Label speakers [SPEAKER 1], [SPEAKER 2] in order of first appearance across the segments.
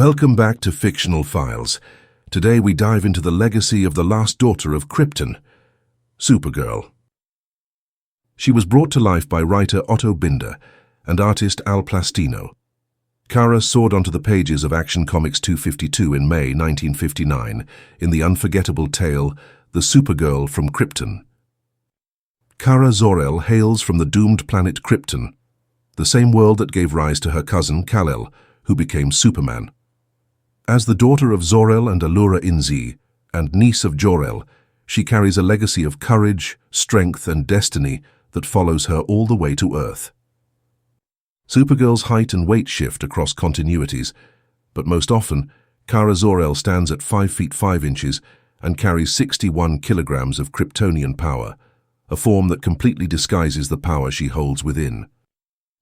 [SPEAKER 1] Welcome back to Fictional Files. Today we dive into the legacy of the last daughter of Krypton, Supergirl. She was brought to life by writer Otto and artist Plastino. Kara soared onto the pages of Action Comics 252 in May 1959 in the unforgettable tale The Supergirl from Krypton. Kara Zor-El hails from the doomed planet Krypton, the same world that gave rise to her cousin Kal-El, who became Superman. As the daughter of Zor-El and Allura Inzi, and niece of Jor-El, she carries a legacy of courage, strength, and destiny that follows her all the way to Earth. Supergirl's height and weight shift across continuities, but most often, Kara Zor-El stands at 5 feet 5 inches and carries 61 kilograms of Kryptonian power, a form that completely disguises the power she holds within.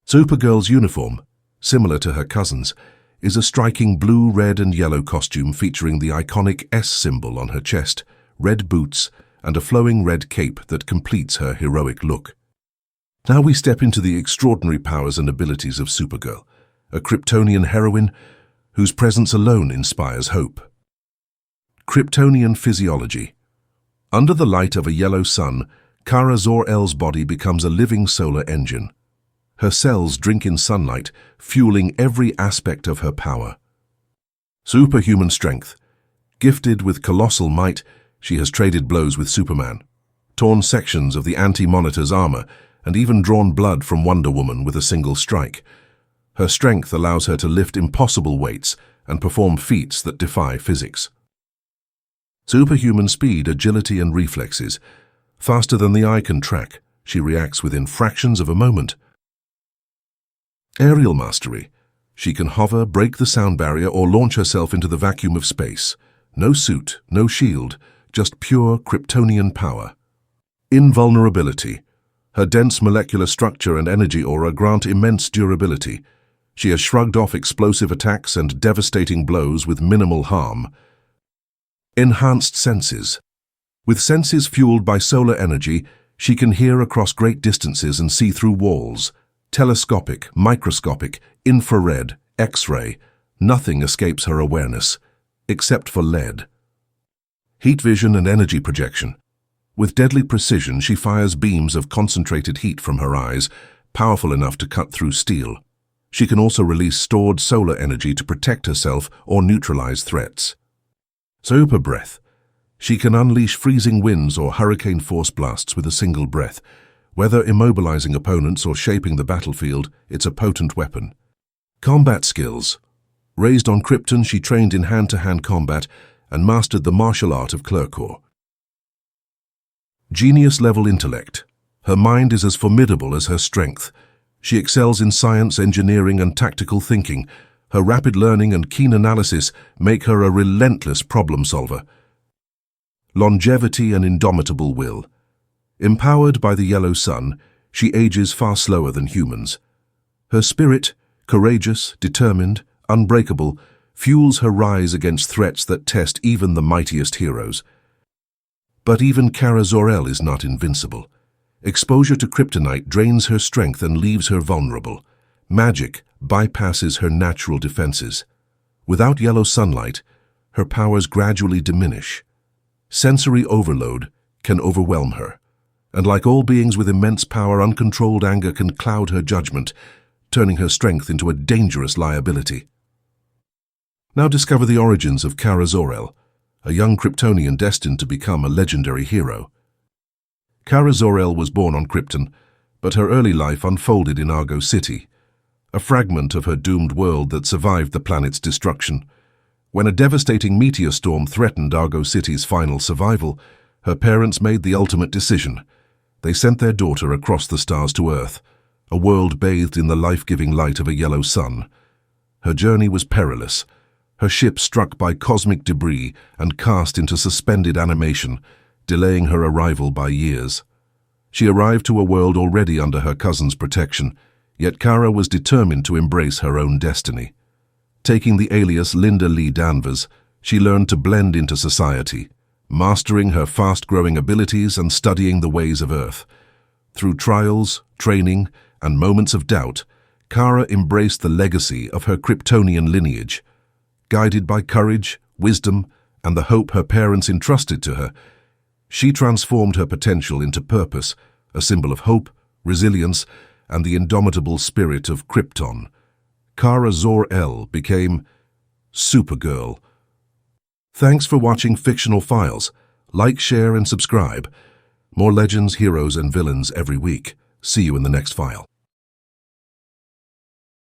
[SPEAKER 1] Supergirl's uniform, similar to her cousin's, is a striking blue, red, and yellow costume featuring the iconic S symbol on her chest, red boots, and a flowing red cape that completes her heroic look. Now we step into the extraordinary powers and abilities of Supergirl, a Kryptonian heroine whose presence alone inspires hope. Kryptonian physiology. Under the light of a yellow sun, Kara Zor-El's body becomes a living solar engine. Her cells drink in sunlight, fueling every aspect of her power. Superhuman strength. Gifted with colossal might, she has traded blows with Superman, torn sections of the Anti-Monitor's armor, and even drawn blood from Wonder Woman with a single strike. Her strength allows her to lift impossible weights and perform feats that defy physics. Superhuman speed, agility, and reflexes. Faster than the eye can track, she reacts within fractions of a moment. Aerial mastery. She can hover, break the sound barrier, or launch herself into the vacuum of space. No suit, no shield, just pure Kryptonian power. Invulnerability. Her dense molecular structure and energy aura grant immense durability. She has shrugged off explosive attacks and devastating blows with minimal harm. Enhanced senses. With senses fueled by solar energy, she can hear across great distances and see through walls. Telescopic, microscopic, infrared, X-ray, nothing escapes her awareness, except for lead. Heat vision and energy projection. With deadly precision, she fires beams of concentrated heat from her eyes, powerful enough to cut through steel. She can also release stored solar energy to protect herself or neutralize threats. Super breath. She can unleash freezing winds or hurricane force blasts with a single breath. Whether immobilizing opponents or shaping the battlefield, it's a potent weapon. Combat skills. Raised on Krypton, she trained in hand-to-hand combat and mastered the martial art of Clercore. Genius-level intellect. Her mind is as formidable as her strength. She excels in science, engineering, and tactical thinking. Her rapid learning and keen analysis make her a relentless problem solver. Longevity and indomitable will. Empowered by the yellow sun, she ages far slower than humans. Her spirit, courageous, determined, unbreakable, fuels her rise against threats that test even the mightiest heroes. But even Kara Zor-El is not invincible. Exposure to kryptonite drains her strength and leaves her vulnerable. Magic bypasses her natural defenses. Without yellow sunlight, her powers gradually diminish. Sensory overload can overwhelm her. And like all beings with immense power, uncontrolled anger can cloud her judgment, turning her strength into a dangerous liability. Now discover the origins of Kara Zor-El, a young Kryptonian destined to become a legendary hero. Kara Zor-El was born on Krypton, but her early life unfolded in Argo City, a fragment of her doomed world that survived the planet's destruction. When a devastating meteor storm threatened Argo City's final survival, her parents made the ultimate decision. They sent their daughter across the stars to Earth, a world bathed in the life-giving light of a yellow sun. Her journey was perilous, her ship struck by cosmic debris and cast into suspended animation, delaying her arrival by years. She arrived to a world already under her cousin's protection, yet Kara was determined to embrace her own destiny. Taking the alias Linda Lee Danvers, she learned to blend into society, mastering her fast-growing abilities and studying the ways of Earth. Through trials, training, and moments of doubt, Kara embraced the legacy of her Kryptonian lineage. Guided by courage, wisdom, and the hope her parents entrusted to her, she transformed her potential into purpose, a symbol of hope, resilience, and the indomitable spirit of Krypton. Kara Zor-El became Supergirl. Thanks for watching Fictional Files. Like, share, and subscribe. More legends, heroes, and villains every week. See you in the next file.